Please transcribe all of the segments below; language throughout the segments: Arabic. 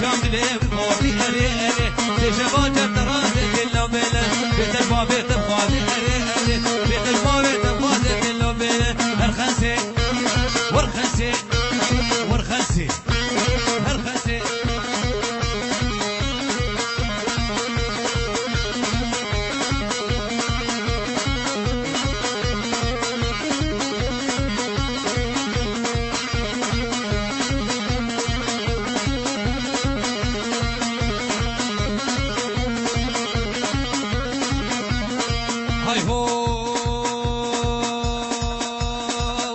جام دلي بخوفي أري أري تشبه جترات كله بلا بيت البابي تبغادي أري أري بيت البابي تبغادي كله بلا هرخسي ورخسي ورخسي هرخسي هاي هو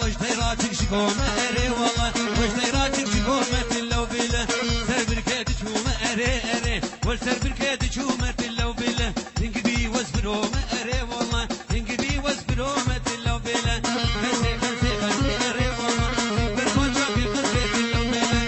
وش ديراتك شكوم أري والله وش ديراتك شكوم لو بلا سر بركاتك شوم أري أري والسر بركاتك شوم لو بلا انقبي واصبروا ما أري والله انقبي واصبروا ما لو بلا خسي خسي خسي أري والله بركون شافي خسي لو بلا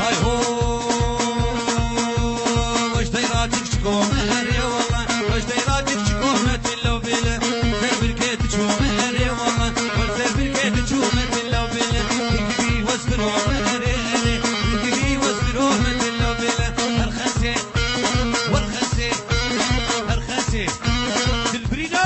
هاي هو وش ديراتك شكوم أري والله وش ديراتك شكوم لو بلا سر بركاتك شوم أري والله والسر بركاتك شوم لو بلا انقبي واصبروا ما أري أري انقبي واصبروا ما لو بلا هرخسي ورخسي هرخسي تلبرينو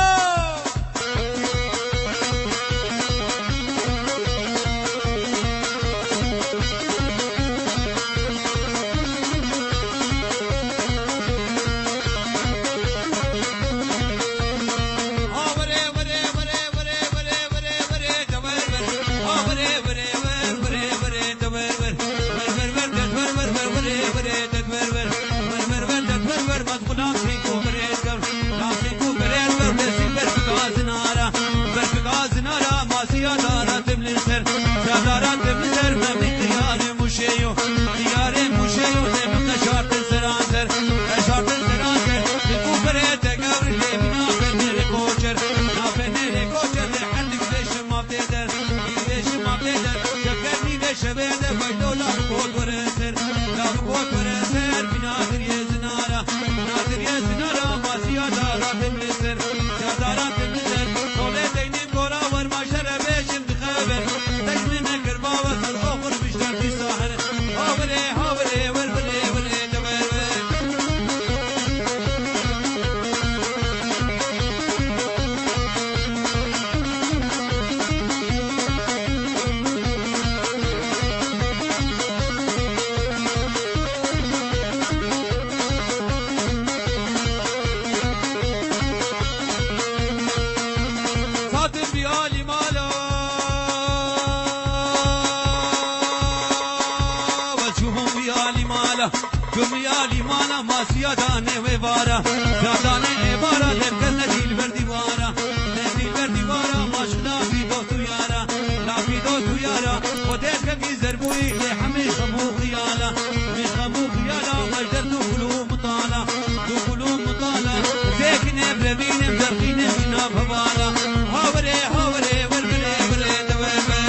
دنيالي مانا ما سيادانه وبارا سيادانه بارا لبكن نجيل برديوارا نجيل برديوارا ما شنا في دوتو يارا لا في دوتو يارا وديت كي زربوي لحمي خمو خيالا مش خمو خيالا مجدر دخلو مطالا دخلو مطالا ساكن بربين مزرقين بنا فبالا هاوري هاوري وربري بري دوابا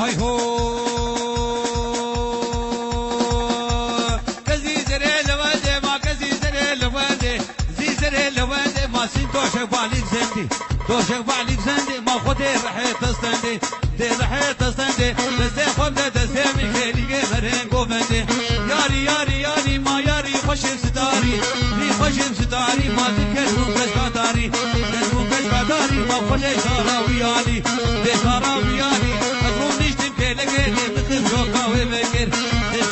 هاي هو كزي زري لوادي ما كزي زري لوادي زي زري لوادي ما سين توشك بالي زندي توشك بالي زندي ما خدي رحيت استندي دي رحيت استندي دستي خمدة دستي ميخيلي غرين قوفندي ياري ياري ياري ما ياري خشم ستاري لي خشم ستاري ما تكسبون كشكاتاري كسبون كشكاتاري ما خلي شاراويالي دي شاراويالي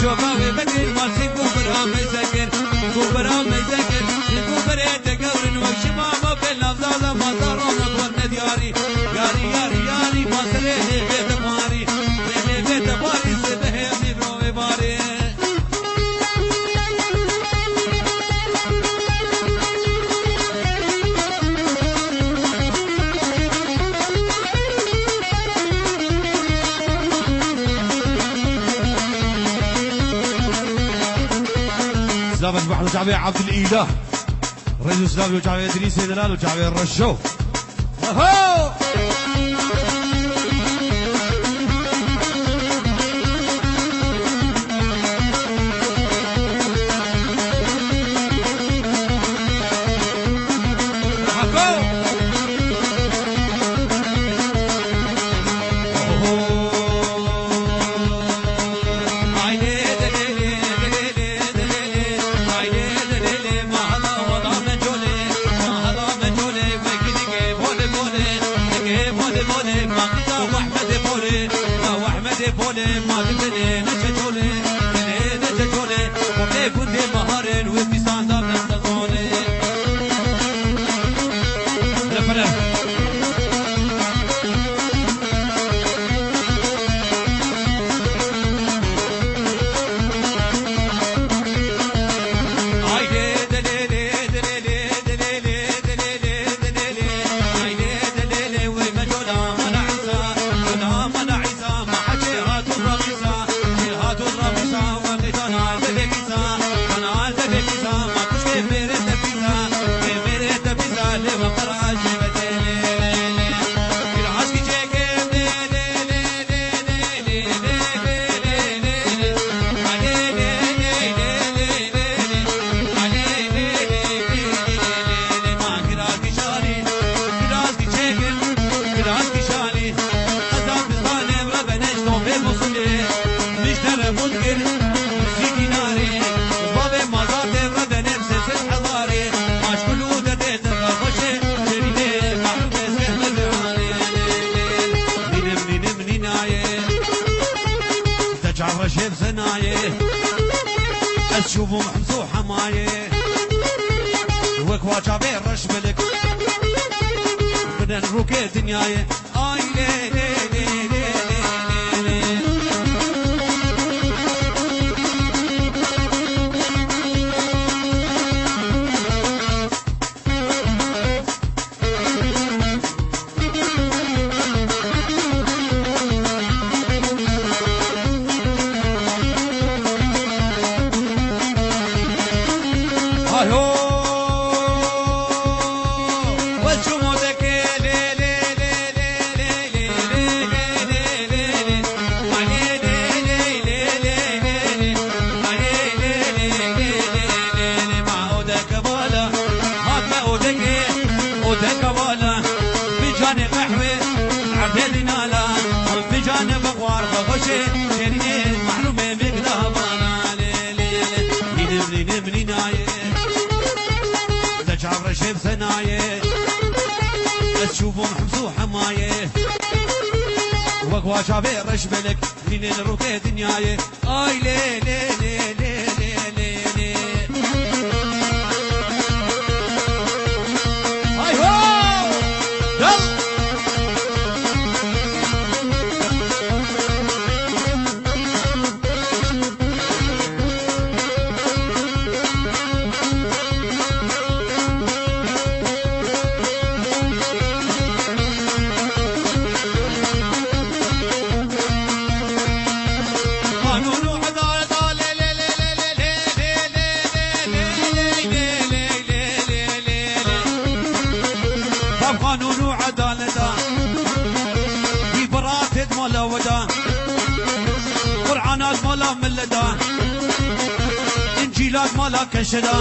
شوكا وبكر مالسي كوبرا مزكر كوبرا مزكر كوبرا تقورن وشما ما بين لفظا ما دارون قرن دياري ياري ياري ياري ما سره بيت ماري بيت ماري سبه مي برو سلافة بحر وشعبي عبد الإله رئيس سلافة وشعبي إدريس دلال وشعبي الرشو أهو شوفوا محمسوحة معايا وكوا شعبي رش بلك بدنا نروكي دنياي اي لي لي لي لي شيب ثنايه تشوفوا محمسوحة معايا وقوا شعبي رش بلك لين الروكي دنياي اي لي لي لي لي لي لي اي هو يلا قرآنات مالا ملدا إنجيلات مالا كشدا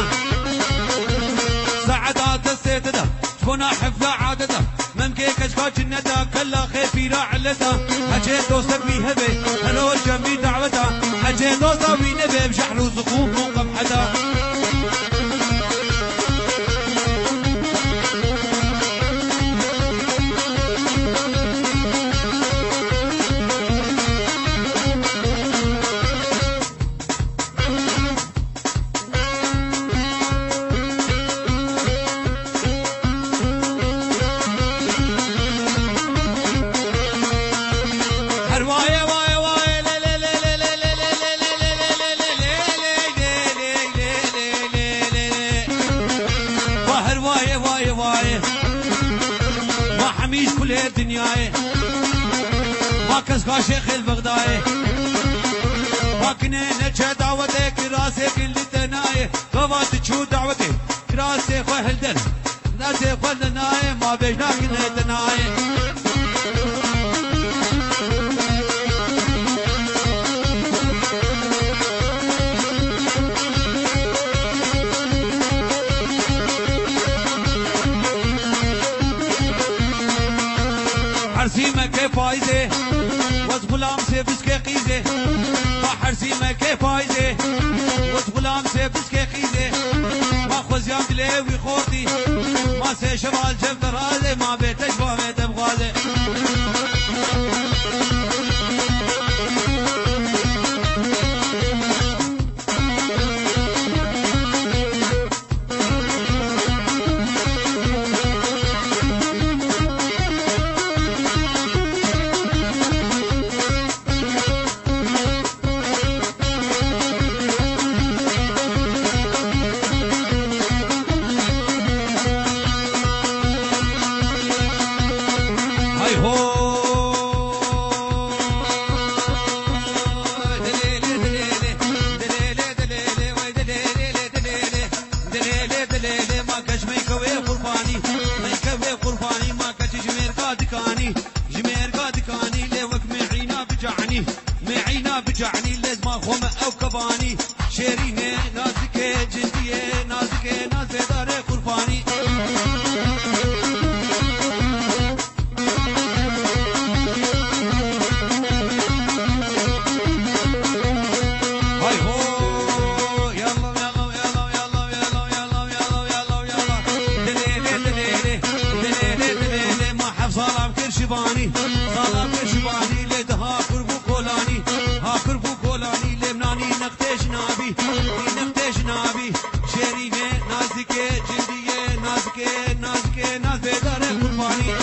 سعدات السيدة تكون حفظة عادة ممكن كشكا جندا كلا خير في راعلتا حجيت دوسك بيهبي هلو الجميع دعوتا حجيت دوسك بينبي بشحر وزقوم موقف حدا لكن نجا دعوتك راسك اللي تناي قوات تشو دعوتك راسك وهلدن راسك وهلدناي ما بيناك نتناي حرسيمة كيف فايزة وزغلام سيبس كيقيزة حرسيمة كيف فايزة وزغلام سيبس كيقيزة ما خوزيان دليوي خورتي ما سيشبال جنب رازي ما بيتش بامي تبغازي بجعني لازم اخوم او كباني شيريني نازك جنديه نازك ناز دار قرباني هاي هو يلا يلا يلا يلا يلا يلا يلا يلا دليلي دليلي دليلي دليلي ما حف صلاه كرشباني صلاه كرشباني لدها قربو كولاني هاكر بو كولاني لبناني نقتش نابي نقتش نابي شيريني نازكي جندية نازكي نازكي ناز بدار قرباني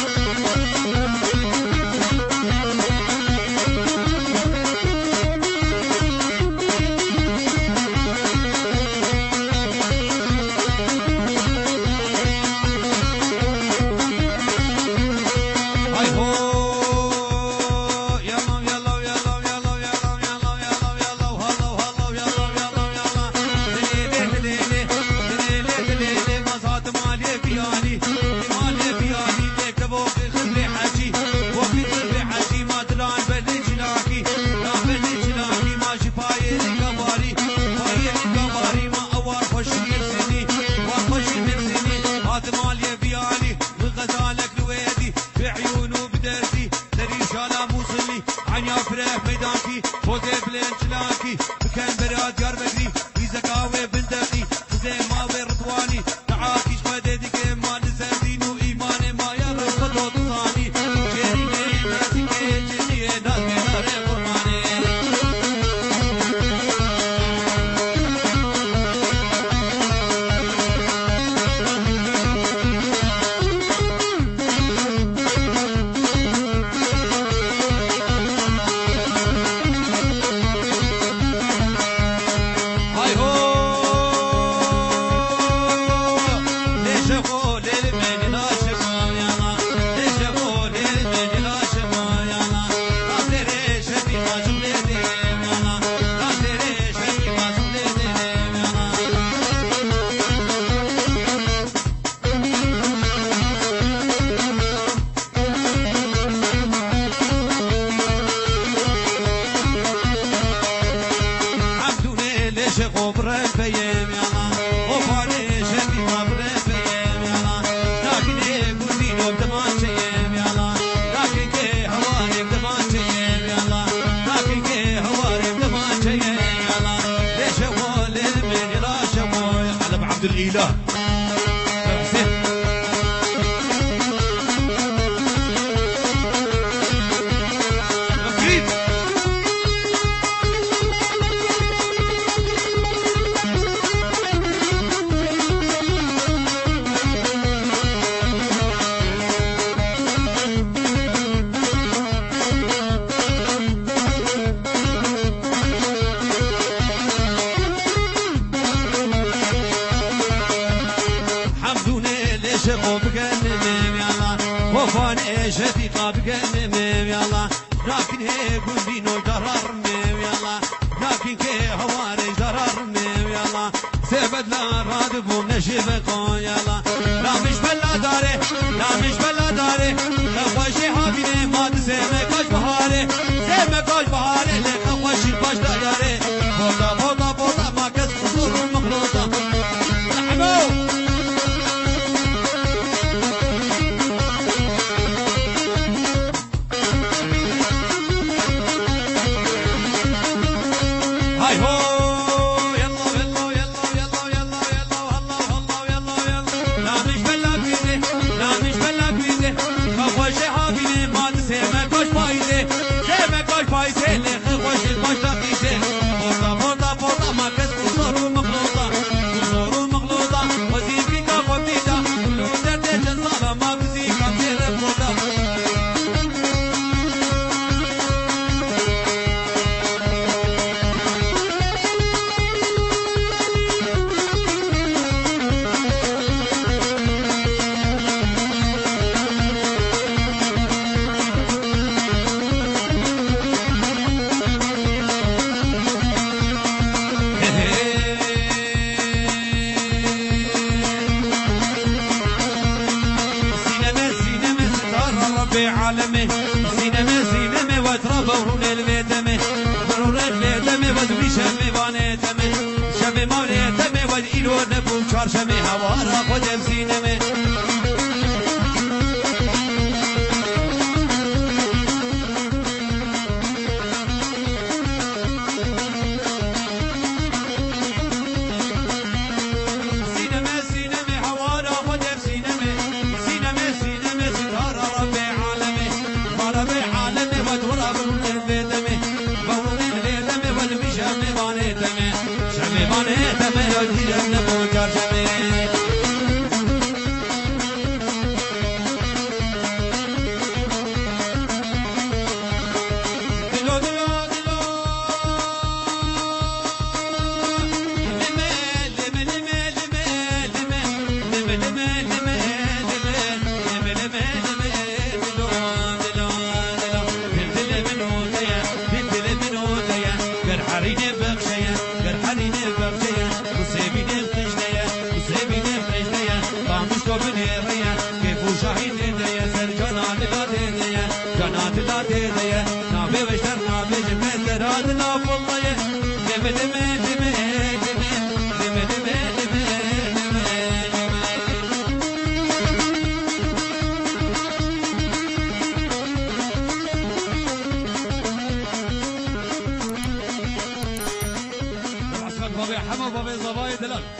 الإله شتي طابق النميم يلا لكن هي قلبي نو درر يلا لكن داري ضررني ويلا سبت لا راد بوم نشيب كون يلا لا مش بلا داري لا مش بلا داري خوشي حبيبي ما تسمع كاش بهاري سمع كاش بهاري لك خوشي باش داري بودا بودا بودا ما كس صور مخلوطة لحمو هاي هو عالمي سينما سينما وتربون البيتمي برون البيتمي ودري شمي بانيتمي شمي موليتمي وديلو نبو شار شمي هوارا قدم سينما حمو بابي زبايد